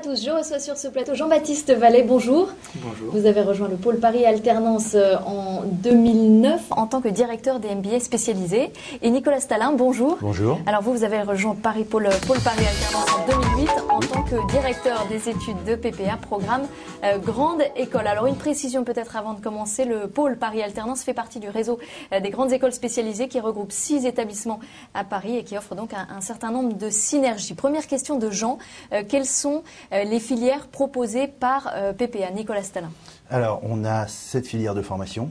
tous, je reçois sur ce plateau Jean-Baptiste Vallée, bonjour. Bonjour. Vous avez rejoint le pôle Paris Alternance en 2009 en tant que directeur des MBA spécialisés. Et Nicolas Stalin, bonjour. Bonjour. Alors vous avez rejoint pôle Paris Alternance en 2008 en tant que directeur des études de PPA, programme Grande École. Alors une précision peut-être avant de commencer, le pôle Paris Alternance fait partie du réseau des grandes écoles spécialisées qui regroupe 6 établissements à Paris et qui offre donc un certain nombre de synergies. Première question de Jean, quelles sont les filières proposées par PPA? Nicolas Stalin. Alors, on a 7 filières de formation,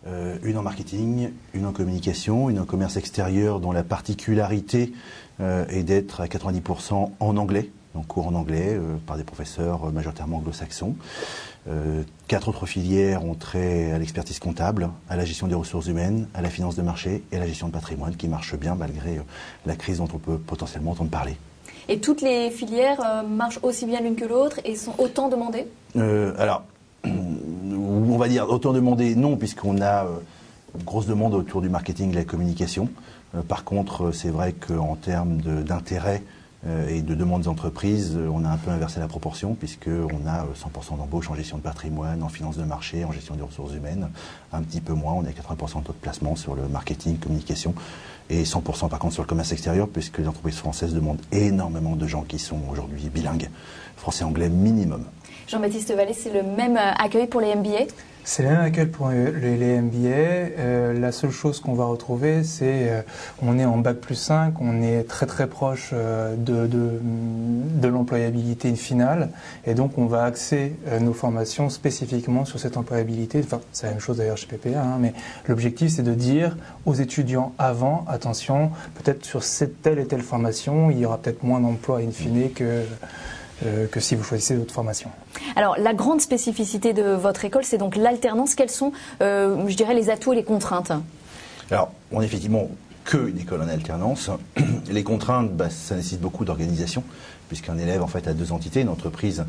une en marketing, une en communication, une en commerce extérieur, dont la particularité est d'être à 90% en anglais, donc cours en anglais par des professeurs majoritairement anglo-saxons. 4 autres filières ont trait à l'expertise comptable, à la gestion des ressources humaines, à la finance de marché et à la gestion de patrimoine, qui marche bien malgré la crise dont on peut potentiellement entendre parler. Et toutes les filières marchent aussi bien l'une que l'autre et sont autant demandées? Alors, on va dire autant demandées, non, puisqu'on a une grosse demande autour du marketing et de la communication. Par contre, c'est vrai qu'en termes d'intérêt et de demandes d'entreprise, on a un peu inversé la proportion, puisqu'on a 100% d'embauche en gestion de patrimoine, en finance de marché, en gestion des ressources humaines. Un petit peu moins, on a 80% de taux de placement sur le marketing, communication, et 100% par contre sur le commerce extérieur, puisque les entreprises françaises demandent énormément de gens qui sont aujourd'hui bilingues, français-anglais minimum. Jean-Baptiste Vallée, c'est le même accueil pour les MBA? C'est le même accueil pour les MBA. La seule chose qu'on va retrouver, c'est on est en Bac+5, on est très très proche de l'employabilité finale, et donc on va axer nos formations spécifiquement sur cette employabilité. Enfin, c'est la même chose d'ailleurs chez PPA, hein, mais l'objectif c'est de dire aux étudiants avant, attention, peut-être sur cette telle et telle formation, il y aura peut-être moins d'emplois in fine que si vous choisissez d'autres formations. Alors, la grande spécificité de votre école, c'est donc l'alternance. Quels sont, je dirais, les atouts et les contraintes? Alors, on n'est effectivement qu'une école en alternance. Les contraintes, ça nécessite beaucoup d'organisation, puisqu'un élève en fait a 2 entités, une entreprise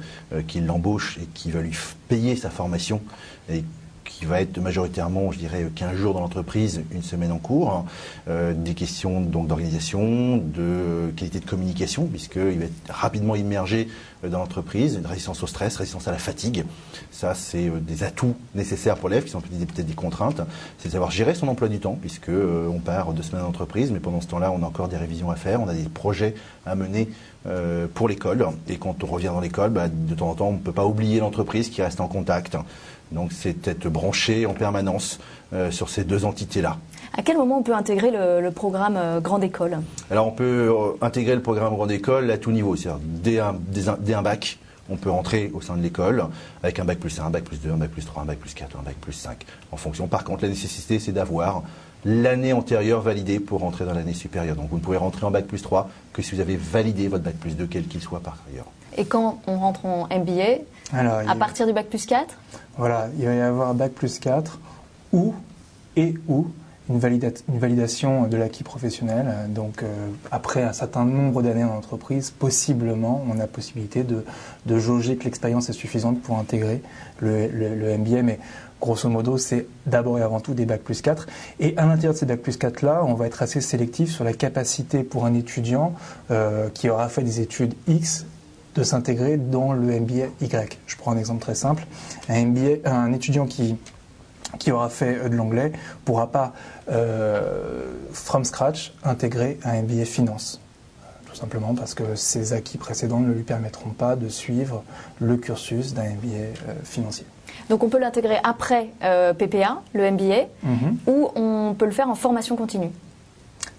qui l'embauche et qui va lui payer sa formation, et qui va être majoritairement, je dirais, 15 jours dans l'entreprise, une semaine en cours. Des questions donc d'organisation, de qualité de communication, puisqu'il va être rapidement immergé dans l'entreprise, une résistance au stress, résistance à la fatigue. Ça, c'est des atouts nécessaires pour l'élève, qui sont peut-être des contraintes. C'est de savoir gérer son emploi du temps, puisque on part 2 semaines d'entreprise, mais pendant ce temps-là, on a encore des révisions à faire, on a des projets à mener pour l'école. Et quand on revient dans l'école, de temps en temps, on ne peut pas oublier l'entreprise qui reste en contact. Donc c'est être branché en permanence sur ces 2 entités-là. À quel moment on peut intégrer le programme Grande École? Alors on peut intégrer le programme Grande École à tout niveau. C'est-à-dire dès un bac, on peut rentrer au sein de l'école avec un bac+1, un bac+2, un bac+3, un bac+4, un bac+5 en fonction. Par contre, la nécessité, c'est d'avoir l'année antérieure validée pour rentrer dans l'année supérieure. Donc vous ne pouvez rentrer en bac+3 que si vous avez validé votre bac+2, quel qu'il soit par ailleurs. Et quand on rentre en MBA, à partir du bac+4? Voilà, il va y avoir un bac+4 ou une validation de l'acquis professionnel. Donc après un certain nombre d'années en entreprise, possiblement, on a possibilité de jauger que l'expérience est suffisante pour intégrer le MBA. Mais grosso modo, c'est d'abord et avant tout des bac+4. Et à l'intérieur de ces bac+4-là, on va être assez sélectif sur la capacité pour un étudiant qui aura fait des études X de s'intégrer dans le MBA Y. Je prends un exemple très simple. Un étudiant qui aura fait de l'anglais ne pourra pas, from scratch, intégrer un MBA finance. Tout simplement parce que ses acquis précédents ne lui permettront pas de suivre le cursus d'un MBA financier. Donc on peut l'intégrer après PPA, le MBA, ou on peut le faire en formation continue?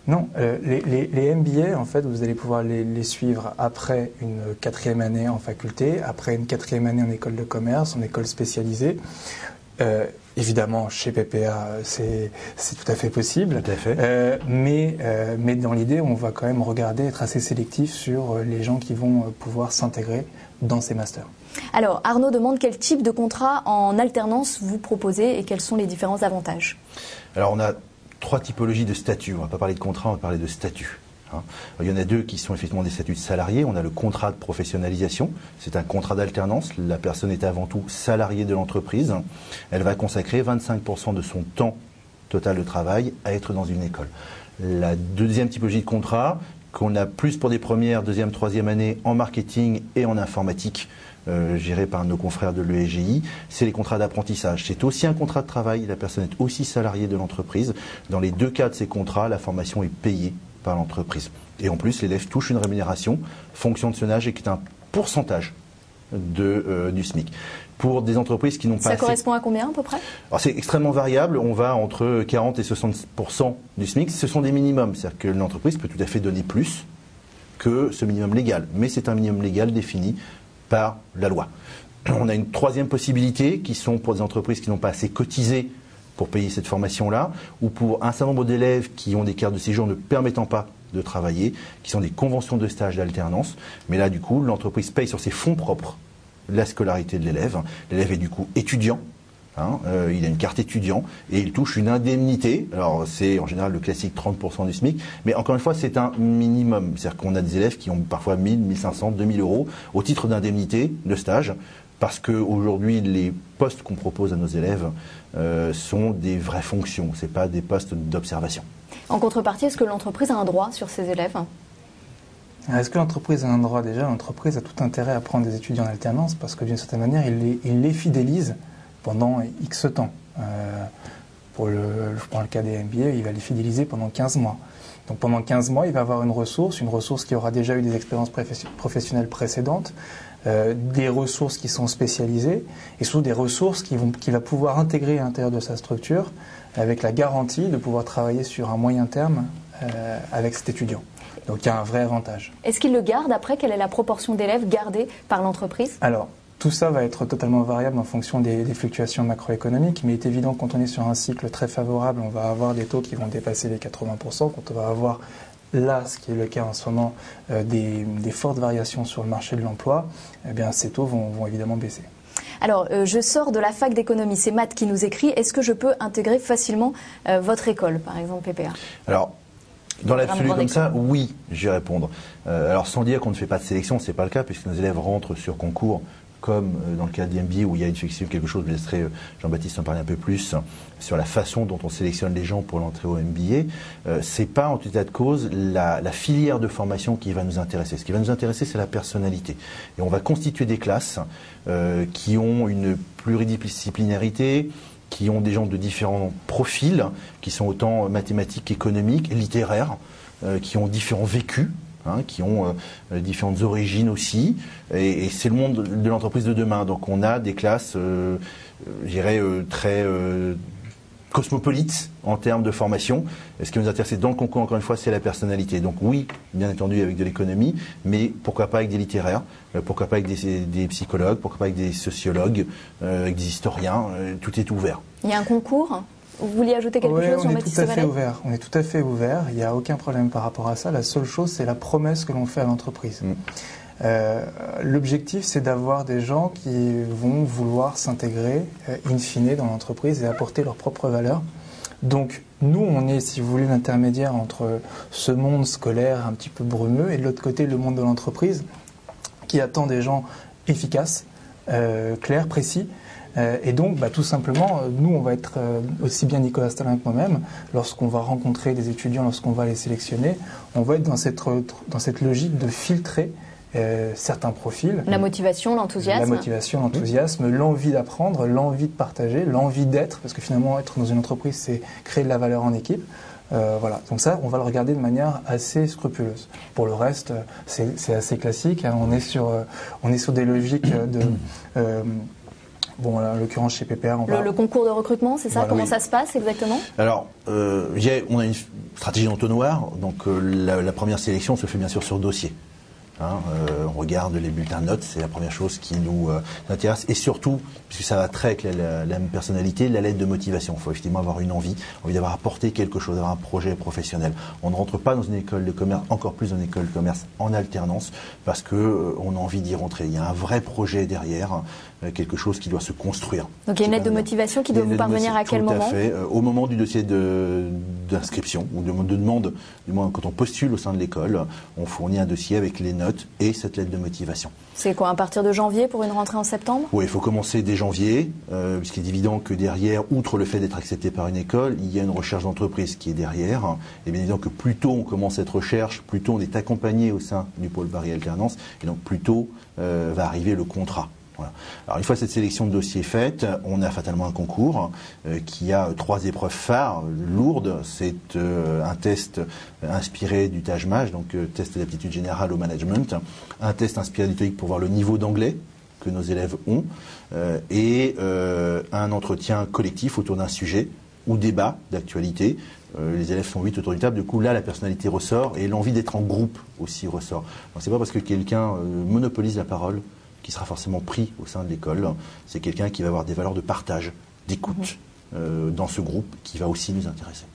Non, les MBA, en fait, vous allez pouvoir les suivre après une 4e année en faculté, après une 4e année en école de commerce, en école spécialisée. Évidemment, chez PPA, c'est tout à fait possible. Tout à fait. Mais dans l'idée, on va quand même regarder, être assez sélectif sur les gens qui vont pouvoir s'intégrer dans ces masters. Alors, Arnaud demande quel type de contrat en alternance vous proposez et quels sont les différents avantages? Alors, on a 3 typologies de statuts. On ne va pas parler de contrat, on va parler de statut. Il y en a 2 qui sont effectivement des statuts de salariés. On a le contrat de professionnalisation. C'est un contrat d'alternance. La personne est avant tout salariée de l'entreprise. Elle va consacrer 25% de son temps total de travail à être dans une école. La 2e typologie de contrat, qu'on a plus pour des premières, deuxième, troisième années en marketing et en informatique, géré par nos confrères de l'ESGI, c'est les contrats d'apprentissage. C'est aussi un contrat de travail, la personne est aussi salariée de l'entreprise. Dans les deux cas de ces contrats, la formation est payée par l'entreprise. Et en plus, l'élève touche une rémunération, fonction de son âge, et qui est un pourcentage du SMIC. Pour des entreprises qui n'ont pas... Ça correspond à combien à peu près? Alors c'est extrêmement variable, on va entre 40 et 60% du SMIC, ce sont des minimums, c'est-à-dire que l'entreprise peut tout à fait donner plus que ce minimum légal, mais c'est un minimum légal défini par la loi. On a une troisième possibilité qui sont pour des entreprises qui n'ont pas assez cotisé pour payer cette formation-là, ou pour un certain nombre d'élèves qui ont des cartes de séjour ne permettant pas de travailler, qui sont des conventions de stage d'alternance, mais là du coup l'entreprise paye sur ses fonds propres la scolarité de l'élève. L'élève est du coup étudiant, il a une carte étudiant et il touche une indemnité. Alors c'est en général le classique 30% du SMIC, mais encore une fois c'est un minimum. C'est-à-dire qu'on a des élèves qui ont parfois 1000, 1500, 2000 euros au titre d'indemnité de stage, parce qu'aujourd'hui les postes qu'on propose à nos élèves sont des vraies fonctions, ce n'est pas des postes d'observation. En contrepartie, est-ce que l'entreprise a un droit sur ses élèves ? Est-ce que l'entreprise a un droit? Déjà, l'entreprise a tout intérêt à prendre des étudiants en alternance parce que d'une certaine manière, il les fidélise pendant X temps. Je prends le cas des MBA, il va les fidéliser pendant 15 mois. Donc pendant 15 mois, il va avoir une ressource qui aura déjà eu des expériences professionnelles précédentes, des ressources qui sont spécialisées et surtout des ressources qu'il va pouvoir intégrer à l'intérieur de sa structure avec la garantie de pouvoir travailler sur un moyen terme avec cet étudiant. Donc il y a un vrai avantage. Est-ce qu'il le garde après? Quelle est la proportion d'élèves gardés par l'entreprise? Alors, tout ça va être totalement variable en fonction des fluctuations macroéconomiques, mais il est évident que quand on est sur un cycle très favorable, on va avoir des taux qui vont dépasser les 80%. Quand on va avoir là, ce qui est le cas en ce moment, des fortes variations sur le marché de l'emploi, eh bien, ces taux vont évidemment baisser. Alors, je sors de la fac d'économie, c'est Matt qui nous écrit. Est-ce que je peux intégrer facilement votre école, par exemple PPA? Alors, dans l'absolu comme ça, oui, je vais répondre. Alors sans dire qu'on ne fait pas de sélection, ce n'est pas le cas, puisque nos élèves rentrent sur concours, comme dans le cas d'IMBA où il y a effectivement quelque chose, je laisserai Jean-Baptiste en parler un peu plus, sur la façon dont on sélectionne les gens pour l'entrée au MBA. Ce n'est pas en tout état de cause la filière de formation qui va nous intéresser. Ce qui va nous intéresser, c'est la personnalité. Et on va constituer des classes qui ont une pluridisciplinarité, qui ont des gens de différents profils, qui sont autant mathématiques, économiques, littéraires, qui ont différents vécus, qui ont différentes origines aussi. Et c'est le monde de l'entreprise de demain. Donc on a des classes, je dirais, très cosmopolites en termes de formation. Ce qui nous intéresse dans le concours, encore une fois, c'est la personnalité. Donc oui, bien entendu avec de l'économie, mais pourquoi pas avec des littéraires, pourquoi pas avec des psychologues, pourquoi pas avec des sociologues, avec des historiens, tout est ouvert. Il y a un concours? Vous vouliez ajouter quelque chose, Jean-Baptiste Vallée? On est tout à fait ouvert, il n'y a aucun problème par rapport à ça. La seule chose, c'est la promesse que l'on fait à l'entreprise. L'objectif, c'est d'avoir des gens qui vont vouloir s'intégrer in fine dans l'entreprise et apporter leur propre valeur. Donc nous, on est, si vous voulez, l'intermédiaire entre ce monde scolaire un petit peu brumeux et de l'autre côté, le monde de l'entreprise qui attend des gens efficaces, clairs, précis. Et donc, tout simplement, nous, on va être, aussi bien Nicolas Stalin que moi-même, lorsqu'on va rencontrer des étudiants, lorsqu'on va les sélectionner, on va être dans cette logique de filtrer certains profils. La motivation, l'enthousiasme. La motivation, l'enthousiasme, l'envie d'apprendre, l'envie de partager, l'envie d'être, parce que finalement, être dans une entreprise, c'est créer de la valeur en équipe. Voilà, donc ça, on va le regarder de manière assez scrupuleuse. Pour le reste, c'est assez classique. On est sur des logiques de... Bon, en l'occurrence chez PPA, le concours de recrutement, c'est ça? Voilà, comment ça se passe exactement? Alors, on a une stratégie d'entonnoir. Donc, la première sélection se fait bien sûr sur dossier. On regarde les bulletins de notes, c'est la première chose qui nous intéresse. Et surtout, puisque ça va très avec la personnalité, la lettre de motivation. Il faut effectivement avoir une envie d'avoir apporté quelque chose, d'avoir un projet professionnel. On ne rentre pas dans une école de commerce, encore plus dans une école de commerce en alternance, parce qu'on a envie d'y rentrer. Il y a un vrai projet derrière, quelque chose qui doit se construire. Donc il y a une lettre de motivation qui doit vous parvenir à quel moment? Tout à fait. Au moment du dossier d'inscription ou de demande, du moins quand on postule au sein de l'école, on fournit un dossier avec les notes et cette lettre de motivation. C'est quoi, à partir de janvier pour une rentrée en septembre? Oui, il faut commencer dès janvier, puisqu'il est évident que derrière, outre le fait d'être accepté par une école, il y a une recherche d'entreprise qui est derrière. Et bien évidemment que plus tôt on commence cette recherche, plus tôt on est accompagné au sein du pôle Paris Alternance, et donc plus tôt va arriver le contrat. Voilà. Alors une fois cette sélection de dossiers faite, on a fatalement un concours qui a 3 épreuves phares lourdes. C'est un test inspiré du Taj-Maj, donc test d'aptitude générale au management, un test inspiré du TOEIC pour voir le niveau d'anglais que nos élèves ont, et un entretien collectif autour d'un sujet ou débat d'actualité. Les élèves sont 8 autour d'une table, du coup là la personnalité ressort et l'envie d'être en groupe aussi ressort. Donc c'est pas parce que quelqu'un monopolise la parole qui sera forcément pris au sein de l'école. C'est quelqu'un qui va avoir des valeurs de partage, d'écoute dans ce groupe qui va aussi nous intéresser.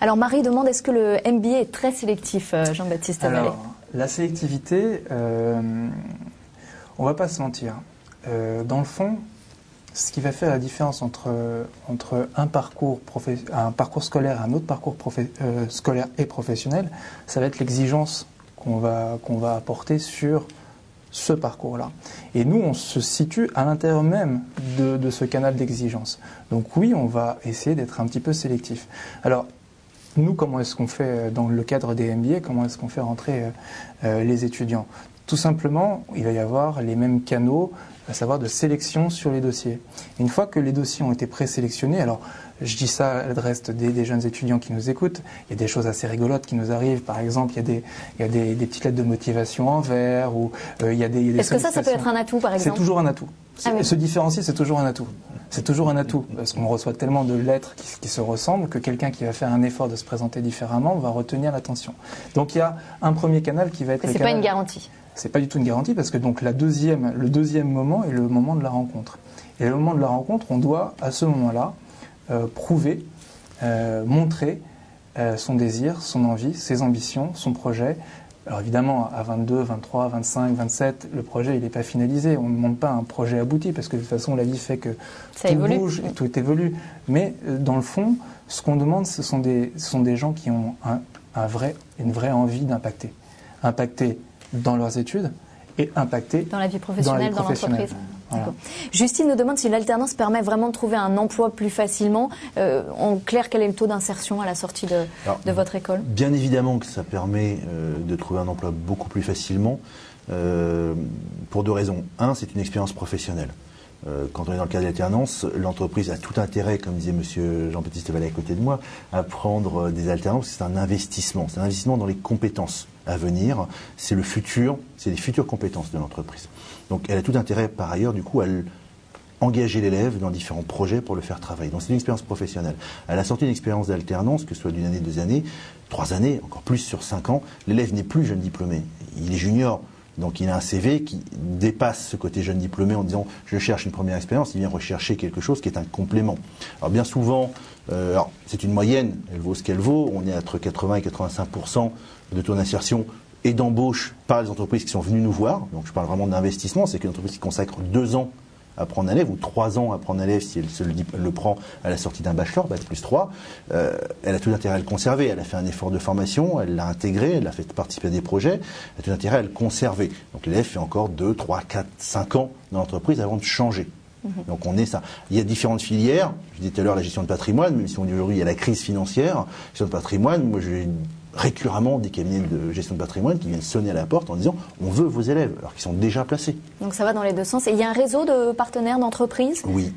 Alors Marie demande, est-ce que le MBA est très sélectif, Jean-Baptiste Vallée? Alors, la sélectivité, on ne va pas se mentir. Dans le fond, ce qui va faire la différence entre un parcours scolaire et un autre parcours scolaire et professionnel, ça va être l'exigence qu'on va apporter sur ce parcours-là. Et nous, on se situe à l'intérieur même de ce canal d'exigence. Donc oui, on va essayer d'être un petit peu sélectif. Alors, nous, comment est-ce qu'on fait dans le cadre des MBA, comment est-ce qu'on fait rentrer les étudiants? Tout simplement, il va y avoir les mêmes canaux, à savoir de sélection sur les dossiers. Une fois que les dossiers ont été présélectionnés, alors je dis ça à l'adresse des jeunes étudiants qui nous écoutent, il y a des choses assez rigolotes qui nous arrivent. Par exemple, il y a des petites lettres de motivation en vert, ou il y a des Est-ce que ça peut être un atout, par exemple? C'est toujours un atout. Ah oui. Se différencier, c'est toujours un atout. C'est toujours un atout, parce qu'on reçoit tellement de lettres qui se ressemblent que quelqu'un qui va faire un effort de se présenter différemment va retenir l'attention. Donc il y a un premier canal qui va être... Mais c'est pas une garantie. C'est pas du tout une garantie, parce que donc le deuxième moment est le moment de la rencontre. Et le moment de la rencontre, on doit à ce moment-là prouver, montrer son désir, son envie, ses ambitions, son projet. Alors évidemment, à 22, 23, 25, 27, le projet il n'est pas finalisé. On ne demande pas un projet abouti, parce que de toute façon, la vie fait que ça tout évolue. bouge et tout évolue. Mais dans le fond, ce qu'on demande, ce sont des gens qui ont une vraie envie d'impacter. Impacter dans leurs études et impacter dans la vie professionnelle, dans l'entreprise. Voilà. Justine nous demande si l'alternance permet vraiment de trouver un emploi plus facilement. En clair, quel est le taux d'insertion à la sortie de votre école? Bien évidemment que ça permet de trouver un emploi beaucoup plus facilement, pour 2 raisons. Un, c'est une expérience professionnelle. Quand on est dans le cadre d'alternance, l'entreprise a tout intérêt, comme disait monsieur Jean-Baptiste Vallée à côté de moi, à prendre des alternances. C'est un investissement. C'est un investissement dans les compétences à venir. C'est le futur, c'est les futures compétences de l'entreprise. Donc elle a tout intérêt par ailleurs du coup à engager l'élève dans différents projets pour le faire travailler. Donc c'est une expérience professionnelle. À la sortie d'une expérience d'alternance, que ce soit d'une année, 2 années, 3 années, encore plus sur 5 ans, l'élève n'est plus jeune diplômé. Il est junior. Donc il a un CV qui dépasse ce côté jeune diplômé en disant je cherche une première expérience, il vient rechercher quelque chose qui est un complément. Alors bien souvent, c'est une moyenne, elle vaut ce qu'elle vaut, on est entre 80 et 85% de taux d'insertion et d'embauche par les entreprises qui sont venues nous voir. Donc je parle vraiment d'investissement, c'est qu'une entreprise qui consacre 2 ans à prendre un élève, ou 3 ans à prendre un élève si elle le prend à la sortie d'un bachelor, bac plus 3, elle a tout intérêt à le conserver. Elle a fait un effort de formation, elle l'a intégré, elle a fait participer à des projets, elle a tout intérêt à le conserver. Donc l'élève fait encore 2, 3, 4, 5 ans dans l'entreprise avant de changer. Donc on est ça. Il y a différentes filières, je disais tout à l'heure la gestion de patrimoine, même si aujourd'hui il y a la crise financière, la gestion de patrimoine, moi j'ai récurremment des cabinets de gestion de patrimoine qui viennent sonner à la porte en disant on veut vos élèves, alors qu'ils sont déjà placés. Donc ça va dans les 2 sens. Et il y a un réseau de partenaires d'entreprises? Oui.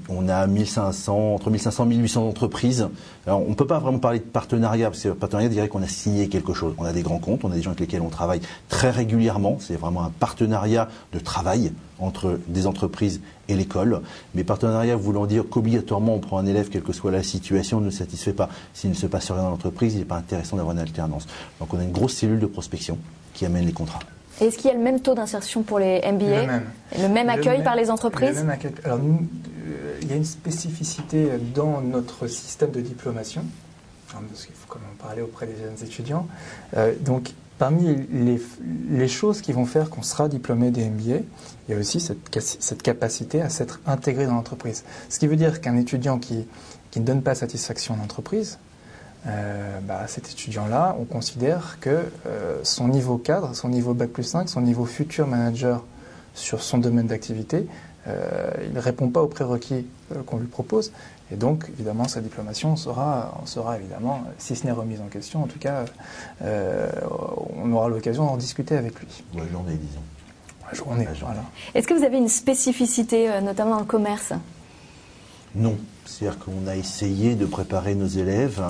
On a entre 1500 et 1800 entreprises. Alors on ne peut pas vraiment parler de partenariat, parce que partenariat dirait qu'on a signé quelque chose. On a des grands comptes, on a des gens avec lesquels on travaille très régulièrement. C'est vraiment un partenariat de travail entre des entreprises et l'école. Mais partenariat voulant dire qu'obligatoirement on prend un élève, quelle que soit la situation, ne satisfait pas. S'il ne se passe rien dans l'entreprise, il n'est pas intéressant d'avoir une alternance. Donc on a une grosse cellule de prospection qui amène les contrats. Et est-ce qu'il y a le même taux d'insertion pour les MBA? Le même accueil par les entreprises? Le même accueil. Alors nous, il y a une spécificité dans notre système de diplomation, parce qu'il faut quand même en parler auprès des jeunes étudiants. Donc parmi les choses qui vont faire qu'on sera diplômé des MBA, il y a aussi cette capacité à s'être intégré dans l'entreprise. Ce qui veut dire qu'un étudiant qui ne donne pas satisfaction à l'entreprise cet étudiant-là, on considère que son niveau cadre, son niveau Bac+5, son niveau futur manager sur son domaine d'activité, il ne répond pas aux prérequis qu'on lui propose. Et donc, évidemment, sa diplomation sera évidemment, si ce n'est remise en question, en tout cas, on aura l'occasion d'en discuter avec lui. La journée, disons. La journée, voilà. Est-ce que vous avez une spécificité, notamment dans le commerce ? Non. C'est-à-dire qu'on a essayé de préparer nos élèves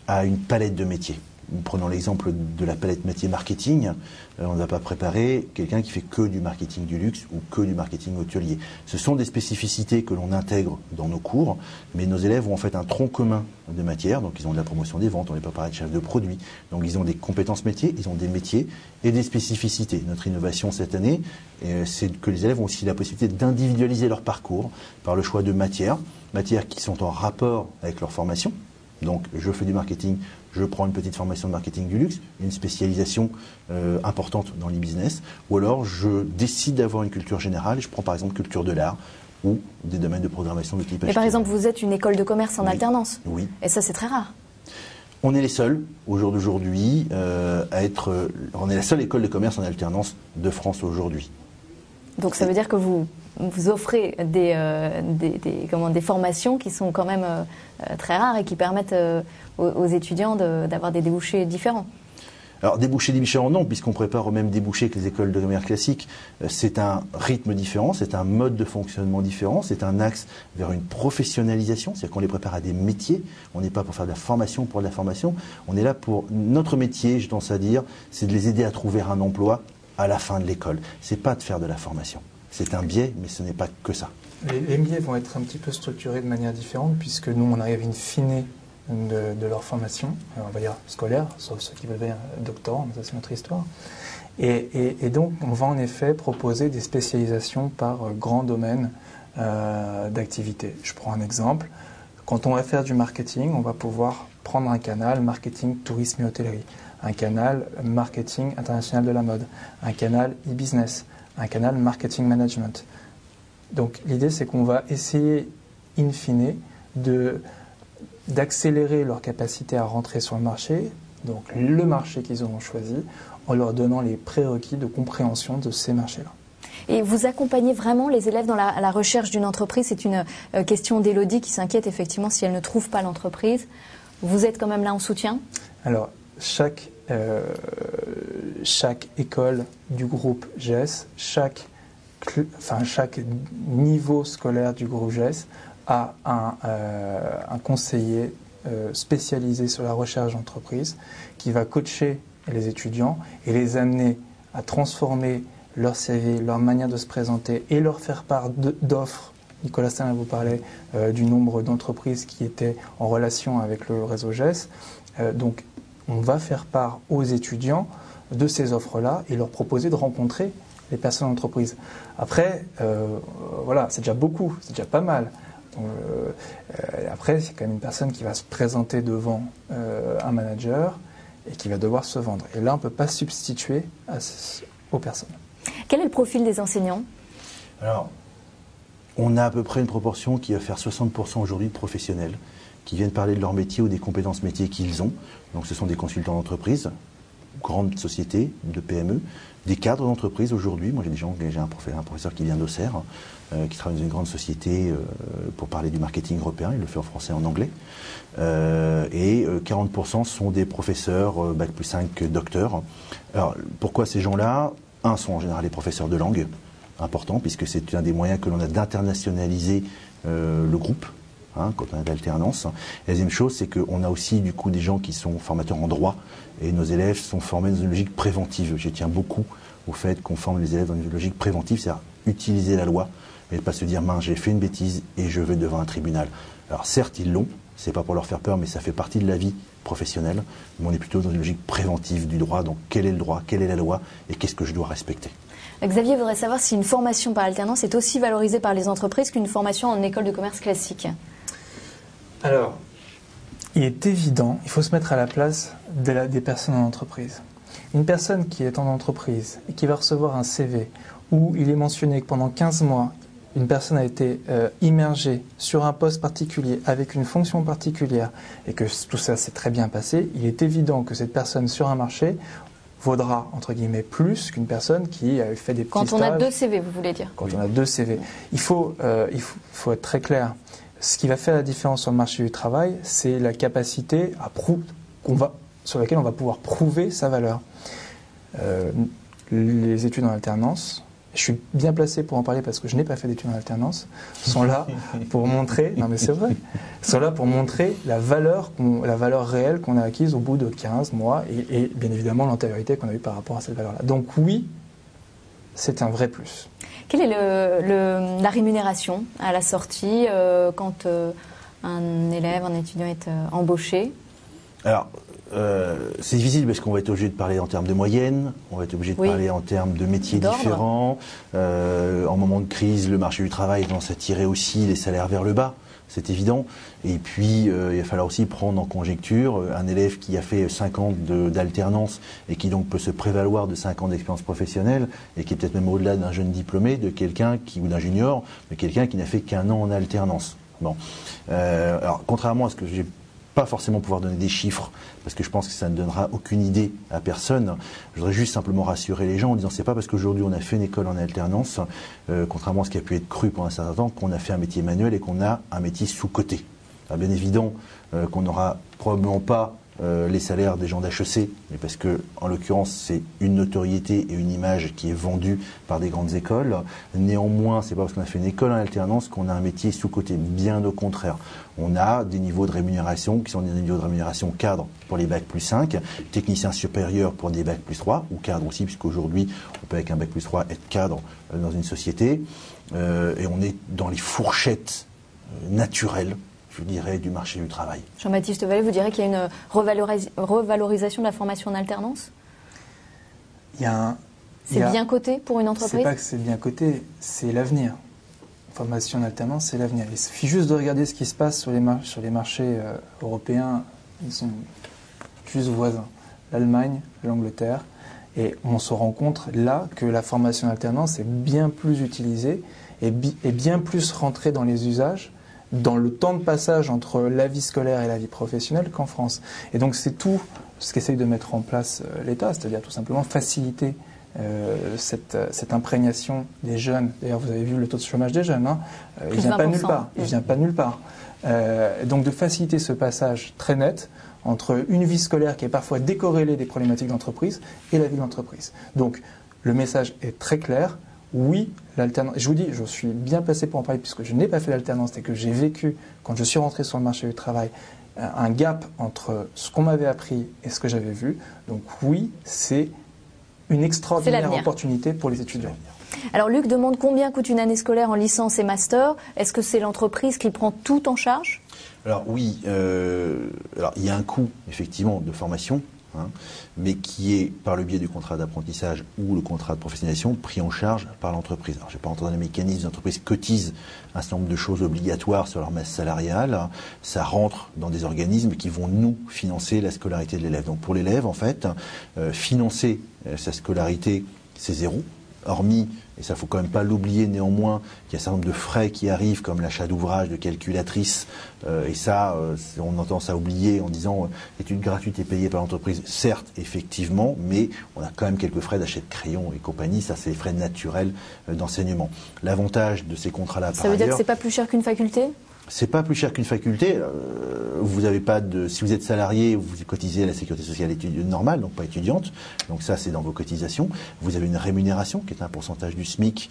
à une palette de métiers. Prenons l'exemple de la palette métier marketing. On n'a pas préparé quelqu'un qui fait que du marketing du luxe ou que du marketing hôtelier. Ce sont des spécificités que l'on intègre dans nos cours, mais nos élèves ont en fait un tronc commun de matières. Donc ils ont de la promotion des ventes, on n'est pas parlé de chef de produit. Donc ils ont des compétences métiers, ils ont des métiers et des spécificités. Notre innovation cette année, c'est que les élèves ont aussi la possibilité d'individualiser leur parcours par le choix de matières qui sont en rapport avec leur formation. Donc je fais du marketing, je prends une petite formation de marketing du luxe, une spécialisation importante dans l'e-business, ou alors je décide d'avoir une culture générale et je prends par exemple culture de l'art ou des domaines de programmation de type Mais par exemple, vous êtes une école de commerce en alternance. Oui. Et ça, c'est très rare. On est les seuls, au jour d'aujourd'hui, on est la seule école de commerce en alternance de France aujourd'hui. Donc ça veut dire que vous offrez des formations qui sont quand même très rares et qui permettent aux étudiants d'avoir des débouchés différents. Alors débouchés différents non, puisqu'on prépare au même débouché que les écoles de commerce classiques. C'est un rythme différent, c'est un mode de fonctionnement différent, c'est un axe vers une professionnalisation, c'est-à-dire qu'on les prépare à des métiers. On n'est pas pour faire de la formation pour de la formation, on est là pour notre métier, je tendance à dire, c'est de les aider à trouver un emploi à la fin de l'école. C'est pas de faire de la formation. C'est un biais, mais ce n'est pas que ça. Les biais vont être un petit peu structurés de manière différente, puisque nous, on arrive in fine de leur formation, on va dire scolaire, sauf ceux qui veulent devenir doctorants, mais ça c'est notre histoire. Et donc, on va en effet proposer des spécialisations par grand domaine d'activité. Je prends un exemple. Quand on va faire du marketing, on va pouvoir prendre un canal marketing, tourisme et hôtellerie, un canal marketing international de la mode, un canal e-business, un canal marketing management. Donc l'idée, c'est qu'on va essayer, in fine, d'accélérer leur capacité à rentrer sur le marché, donc le marché qu'ils auront choisi, en leur donnant les prérequis de compréhension de ces marchés-là. Et vous accompagnez vraiment les élèves dans la recherche d'une entreprise. C'est une question d'Élodie qui s'inquiète effectivement si elle ne trouve pas l'entreprise. Vous êtes quand même là en soutien ? Alors, chaque école du groupe GES, chaque niveau scolaire du groupe GES a un conseiller spécialisé sur la recherche d'entreprise qui va coacher les étudiants et les amener à transformer leur CV, leur manière de se présenter et leur faire part d'offres. Nicolas Stein vous parlait du nombre d'entreprises qui étaient en relation avec le réseau GES. Donc, on va faire part aux étudiants de ces offres-là et leur proposer de rencontrer les personnes d'entreprise. Après, voilà, c'est déjà beaucoup, c'est déjà pas mal. Après, c'est quand même une personne qui va se présenter devant un manager et qui va devoir se vendre. Et là, on ne peut pas substituer aux personnes. Quel est le profil des enseignants ? Alors, on a à peu près une proportion qui va faire 60% aujourd'hui de professionnels qui viennent parler de leur métier ou des compétences métiers qu'ils ont. Donc ce sont des consultants d'entreprise, grandes sociétés, de PME, des cadres d'entreprise aujourd'hui. Moi j'ai un professeur qui vient d'Auxerre, qui travaille dans une grande société pour parler du marketing européen, il le fait en français et en anglais. Et 40% sont des professeurs Bac+5 docteurs. Alors pourquoi ces gens-là ? Un, sont en général les professeurs de langue, important, puisque c'est un des moyens que l'on a d'internationaliser le groupe. Quand on a d'alternance. La deuxième chose, c'est qu'on a aussi du coup des gens qui sont formateurs en droit et nos élèves sont formés dans une logique préventive. Je tiens beaucoup au fait qu'on forme les élèves dans une logique préventive, c'est-à-dire utiliser la loi et ne pas se dire mince, j'ai fait une bêtise et je vais devant un tribunal. Alors certes, ils l'ont, c'est pas pour leur faire peur, mais ça fait partie de la vie professionnelle. Mais on est plutôt dans une logique préventive du droit. Donc quel est le droit, quelle est la loi et qu'est-ce que je dois respecter ? Xavier voudrait savoir si une formation par alternance est aussi valorisée par les entreprises qu'une formation en école de commerce classique. Alors, il est évident, il faut se mettre à la place des personnes en entreprise. Une personne qui est en entreprise et qui va recevoir un CV où il est mentionné que pendant 15 mois, une personne a été immergée sur un poste particulier avec une fonction particulière et que tout ça s'est très bien passé, il est évident que cette personne sur un marché vaudra, entre guillemets, plus qu'une personne qui a fait des petits stages. Quand on a 2 CV, vous voulez dire? Quand on a 2 CV. Il faut être très clair. Ce qui va faire la différence sur le marché du travail, c'est la capacité sur laquelle on va pouvoir prouver sa valeur. Les études en alternance, je suis bien placé pour en parler parce que je n'ai pas fait d'études en alternance, sont là pour montrer, non mais c'est vrai, sont là pour montrer la valeur réelle qu'on a acquise au bout de 15 mois et bien évidemment l'antériorité qu'on a eue par rapport à cette valeur-là. Donc oui, c'est un vrai plus. Quelle est la rémunération à la sortie quand un élève, un étudiant est embauché? Alors, c'est difficile parce qu'on va être obligé de parler en termes de moyenne, on va être obligé de parler en termes de métiers différents. En moment de crise, le marché du travail a tendance à tirer aussi les salaires vers le bas, c'est évident. Et puis, il va falloir aussi prendre en conjecture un élève qui a fait 5 ans d'alternance et qui donc peut se prévaloir de 5 ans d'expérience professionnelle et qui est peut-être même au-delà d'un jeune diplômé, de quelqu'un ou d'un junior, de quelqu'un qui n'a fait qu'1 an en alternance. Bon. Alors, contrairement à ce que j'ai pas forcément pouvoir donner des chiffres, parce que je pense que ça ne donnera aucune idée à personne. Je voudrais juste simplement rassurer les gens en disant c'est pas parce qu'aujourd'hui on a fait une école en alternance, contrairement à ce qui a pu être cru pendant un certain temps, qu'on a fait un métier manuel et qu'on a un métier sous-coté. Bien évident qu'on n'aura probablement pas les salaires des gens d'HEC, mais parce que, en l'occurrence, c'est une notoriété et une image qui est vendue par des grandes écoles. Néanmoins, c'est pas parce qu'on a fait une école en alternance qu'on a un métier sous-coté. Bien au contraire. On a des niveaux de rémunération qui sont des niveaux de rémunération cadre pour les bacs plus 5, technicien supérieur pour des bacs plus 3, ou cadre aussi, puisqu'aujourd'hui, on peut avec un bac plus 3 être cadre dans une société. Et on est dans les fourchettes naturelles, je dirais, du marché du travail. Jean-Baptiste Vallée, vous direz qu'il y a une revalorisation de la formation en alternance? C'est bien coté pour une entreprise? C'est pas que c'est bien coté, c'est l'avenir. Formation en alternance, c'est l'avenir. Il suffit juste de regarder ce qui se passe sur les marchés européens. Ils sont juste voisins. L'Allemagne, l'Angleterre. Et on se rend compte là que la formation en alternance est bien plus utilisée et bien plus rentrée dans les usages, dans le temps de passage entre la vie scolaire et la vie professionnelle qu'en France. Et donc c'est tout ce qu'essaye de mettre en place l'État, c'est-à-dire tout simplement faciliter cette imprégnation des jeunes. D'ailleurs, vous avez vu le taux de chômage des jeunes, hein, il ne vient pas nulle part. Il vient pas nulle part. Donc de faciliter ce passage très net entre une vie scolaire qui est parfois décorrélée des problématiques d'entreprise et la vie d'entreprise. Donc le message est très clair. Oui, l'alternance. Je vous dis, je suis bien placé pour en parler puisque je n'ai pas fait l'alternance et que j'ai vécu, quand je suis rentré sur le marché du travail, un gap entre ce qu'on m'avait appris et ce que j'avais vu. Donc oui, c'est une extraordinaire opportunité pour les étudiants. Alors Luc demande combien coûte une année scolaire en licence et master. Est-ce que c'est l'entreprise qui prend tout en charge? Alors oui, alors, il y a un coût effectivement de formation, hein, mais qui est par le biais du contrat d'apprentissage ou le contrat de professionnalisation pris en charge par l'entreprise. Alors je ne vais pas entrer dans les mécanismes, les entreprises cotisent un certain nombre de choses obligatoires sur leur masse salariale, ça rentre dans des organismes qui vont nous financer la scolarité de l'élève. Donc pour l'élève en fait, financer sa scolarité c'est zéro. Hormis, et ça ne faut quand même pas l'oublier néanmoins, qu'il y a un certain nombre de frais qui arrivent, comme l'achat d'ouvrages, de calculatrices, et ça, on entend ça oublier en disant études gratuites et payées par l'entreprise, certes, effectivement, mais on a quand même quelques frais d'achat de crayons et compagnie, ça c'est les frais naturels d'enseignement. L'avantage de ces contrats-là, ça veut dire que c'est pas plus cher qu'une faculté? C'est pas plus cher qu'une faculté. Vous avez pas de, si vous êtes salarié, vous cotisez à la sécurité sociale normale, donc pas étudiante. Donc ça, c'est dans vos cotisations. Vous avez une rémunération qui est un pourcentage du SMIC.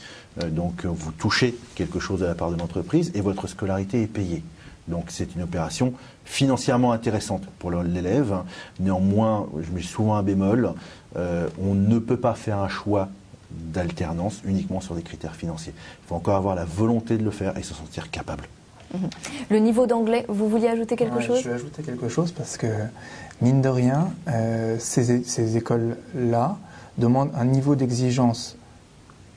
Donc vous touchez quelque chose de la part de l'entreprise et votre scolarité est payée. Donc c'est une opération financièrement intéressante pour l'élève. Néanmoins, je mets souvent un bémol. On ne peut pas faire un choix d'alternance uniquement sur des critères financiers. Il faut encore avoir la volonté de le faire et se sentir capable. Le niveau d'anglais, vous vouliez ajouter quelque chose? Je vais ajouter quelque chose parce que, mine de rien, ces écoles-là demandent un niveau d'exigence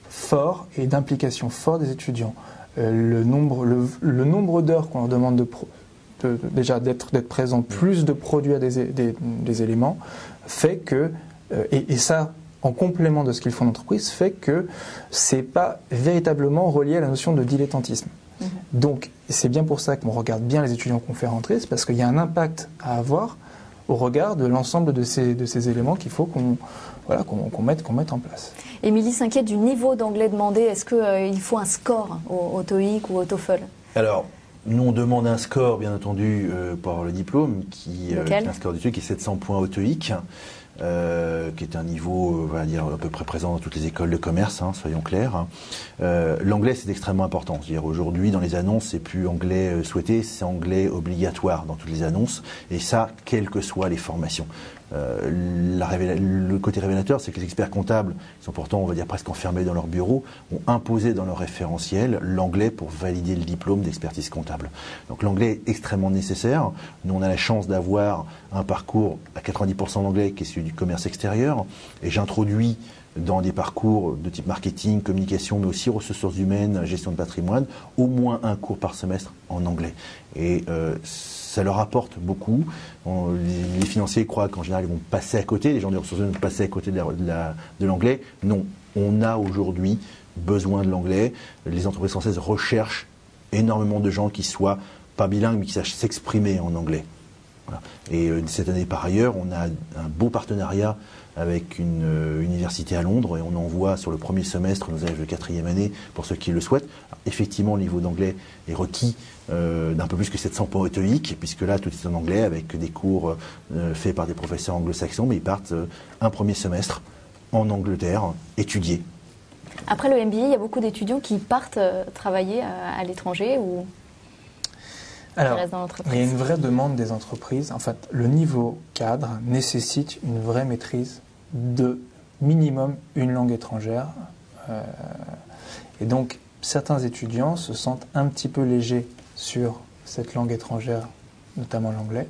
fort et d'implication fort des étudiants. Le nombre d'heures qu'on leur demande déjà d'être présent, plus de produire des éléments, fait que, et ça, en complément de ce qu'ils font en entreprise, fait que c'est pas véritablement relié à la notion de dilettantisme. Donc, c'est bien pour ça qu'on regarde bien les étudiants qu'on fait rentrer, c'est parce qu'il y a un impact à avoir au regard de l'ensemble de ces éléments qu'il faut qu'on mette en place. Émilie s'inquiète du niveau d'anglais demandé. Est-ce qu'il faut un score au TOEIC ou au TOEFL? Alors, nous, on demande un score, bien entendu, pour le diplôme, qui est un score du TOEIC qui est 700 points au TOEIC, qui est un niveau, on va dire, à peu près présent dans toutes les écoles de commerce, soyons clairs. L'anglais, c'est extrêmement important. C'est-à-dire, aujourd'hui, dans les annonces, c'est plus anglais souhaité, c'est anglais obligatoire dans toutes les annonces, et ça, quelles que soient les formations. Le côté révélateur, c'est que les experts comptables, qui sont pourtant, on va dire, presque enfermés dans leur bureau, ont imposé dans leur référentiel l'anglais pour valider le diplôme d'expertise comptable. Donc l'anglais est extrêmement nécessaire. Nous, on a la chance d'avoir un parcours à 90% d'anglais qui est celui du commerce extérieur, et j'introduis dans des parcours de type marketing, communication, mais aussi ressources humaines, gestion de patrimoine, au moins un cours par semestre en anglais. Et ça leur apporte beaucoup. Les financiers croient qu'en général, ils vont passer à côté, les gens des ressources humaines vont passer à côté de l'anglais. Non, on a aujourd'hui besoin de l'anglais. Les entreprises françaises recherchent énormément de gens qui soient pas bilingues, mais qui sachent s'exprimer en anglais. Voilà. Et cette année, par ailleurs, on a un beau partenariat avec une université à Londres, et on envoie sur le premier semestre nos élèves de 4e année pour ceux qui le souhaitent. Alors, effectivement, le niveau d'anglais est requis d'un peu plus que 700 points au TOEIC, puisque là, tout est en anglais, avec des cours faits par des professeurs anglo-saxons, mais ils partent un premier semestre en Angleterre, étudier. Après le MBA, il y a beaucoup d'étudiants qui partent travailler à l'étranger ou Alors, qui restent dans l'entreprise. Il y a une vraie demande des entreprises. En fait, le niveau cadre nécessite une vraie maîtrise de minimum une langue étrangère. Et donc, certains étudiants se sentent un petit peu légers sur cette langue étrangère, notamment l'anglais,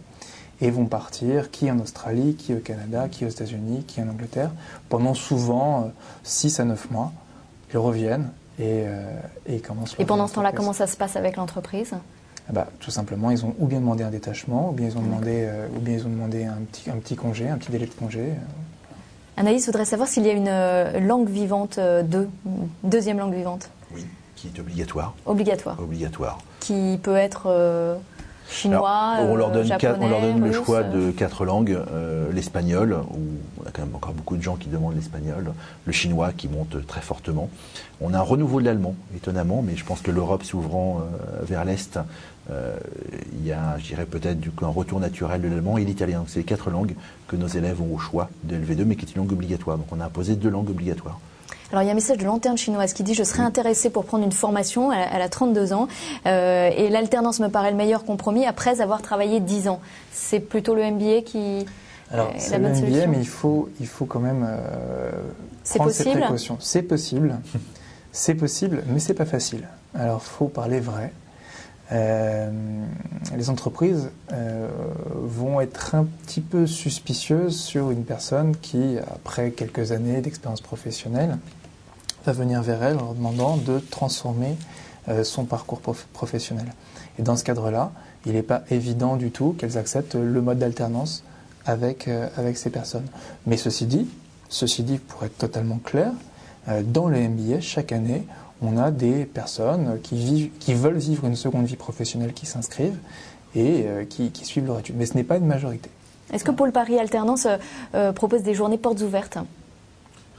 et vont partir, qui en Australie, qui au Canada, qui aux États-Unis, qui en Angleterre, pendant souvent 6 à 9 mois. Ils reviennent et ils commencent leur Et pendant ce temps-là, entreprise. comment ça se passe avec l'entreprise? Tout simplement, ils ont ou bien demandé un détachement, ou bien ils ont demandé un petit congé, un petit délai de congé. Anaïs voudrait savoir s'il y a une langue vivante, deuxième langue vivante. Oui, qui est obligatoire. Obligatoire. Obligatoire. Qui peut être chinois, alors, on leur donne japonais, le russe, choix de 4 langues, l'espagnol, où on a quand même encore beaucoup de gens qui demandent l'espagnol, le chinois qui monte très fortement. On a un renouveau de l'allemand, étonnamment, mais je pense que l'Europe s'ouvrant vers l'Est, il y a, je dirais peut-être un retour naturel de l'allemand et l'italien. C'est les 4 langues que nos élèves ont au choix de LV2, mais qui est une langue obligatoire. Donc on a imposé 2 langues obligatoires. Alors il y a un message de lanterne chinoise qui dit « Je serais intéressée pour prendre une formation ». Elle a 32 ans. Et l'alternance me paraît le meilleur compromis après avoir travaillé 10 ans. C'est plutôt le MBA qui Alors, est c'est la le bonne MBA, solution. mais il faut quand même prendre ses précautions. C'est possible. C'est possible, mais c'est pas facile. Alors, faut parler vrai. Les entreprises vont être un petit peu suspicieuses sur une personne qui, après quelques années d'expérience professionnelle, va venir vers elles en leur demandant de transformer son parcours professionnel. Et dans ce cadre-là, il n'est pas évident du tout qu'elles acceptent le mode d'alternance avec ces personnes. Mais ceci dit, pour être totalement clair, dans le MBA, chaque année, on a des personnes qui veulent vivre une seconde vie professionnelle qui s'inscrivent et qui suivent leur étude. Mais ce n'est pas une majorité. Est-ce que Pôle Paris Alternance propose des journées portes ouvertes?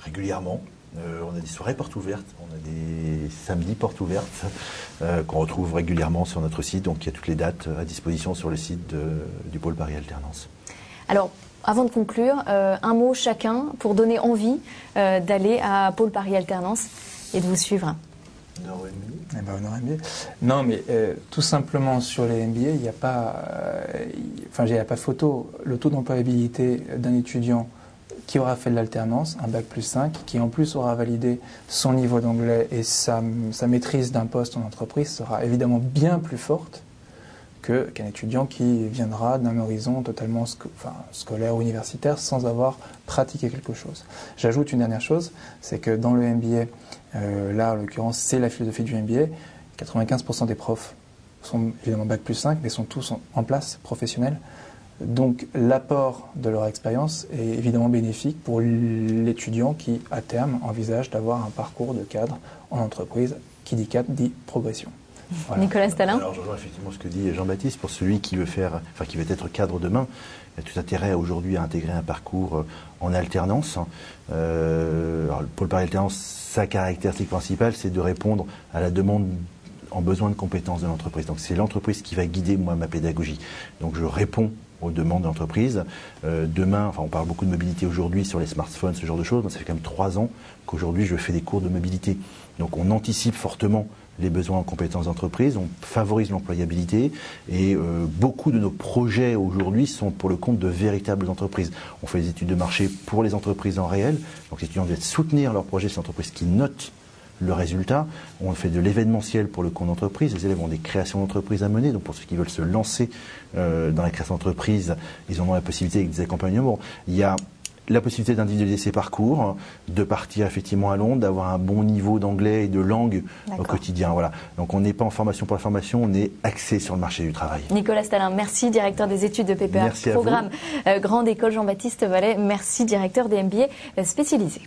Régulièrement. On a des soirées portes ouvertes, on a des samedis portes ouvertes qu'on retrouve régulièrement sur notre site. Donc il y a toutes les dates à disposition sur le site du Pôle Paris Alternance. Alors, avant de conclure, un mot chacun pour donner envie d'aller à Pôle Paris Alternance et de vous suivre. Non, mais tout simplement sur les MBA, il n'y a pas, il n'y a pas photo. Le taux d'employabilité d'un étudiant qui aura fait de l'alternance, un bac plus 5, qui en plus aura validé son niveau d'anglais et sa maîtrise d'un poste en entreprise sera évidemment bien plus forte qu'un étudiant qui viendra d'un horizon totalement scolaire ou universitaire sans avoir pratiqué quelque chose. J'ajoute une dernière chose, c'est que dans le MBA, là en l'occurrence c'est la philosophie du MBA, 95% des profs sont évidemment bac plus 5, mais sont tous en place professionnelle. Donc l'apport de leur expérience est évidemment bénéfique pour l'étudiant qui, à terme, envisage d'avoir un parcours de cadre en entreprise. Qui dit cadre dit progression. Voilà. Nicolas Stalin. Alors, je rejoins effectivement ce que dit Jean-Baptiste. Pour celui qui veut qui veut être cadre demain, il y a tout intérêt aujourd'hui à intégrer un parcours en alternance. Alors, le pôle Paris Alternance, sa caractéristique principale, c'est de répondre à la demande en besoin de compétences de l'entreprise. Donc, c'est l'entreprise qui va guider, moi, ma pédagogie. Donc, je réponds aux demandes de l'entreprise. Demain, on parle beaucoup de mobilité aujourd'hui sur les smartphones, ce genre de choses. Moi, ça fait quand même 3 ans qu'aujourd'hui, je fais des cours de mobilité. Donc, on anticipe fortement les besoins en compétences d'entreprise, on favorise l'employabilité et beaucoup de nos projets aujourd'hui sont pour le compte de véritables entreprises. On fait des études de marché pour les entreprises en réel, donc les étudiants doivent soutenir leurs projets, ces entreprises qui notent le résultat. On fait de l'événementiel pour le compte d'entreprise, les élèves ont des créations d'entreprises à mener, donc pour ceux qui veulent se lancer dans la création d'entreprise, ils en ont la possibilité avec des accompagnements. Il y a la possibilité d'individualiser ses parcours, de partir effectivement à Londres, d'avoir un bon niveau d'anglais et de langue au quotidien. Voilà. Donc on n'est pas en formation pour la formation, on est axé sur le marché du travail. Nicolas Stalin, merci, directeur des études de PPA, merci programme Grande École. Jean-Baptiste Vallet, merci, directeur des MBA spécialisés.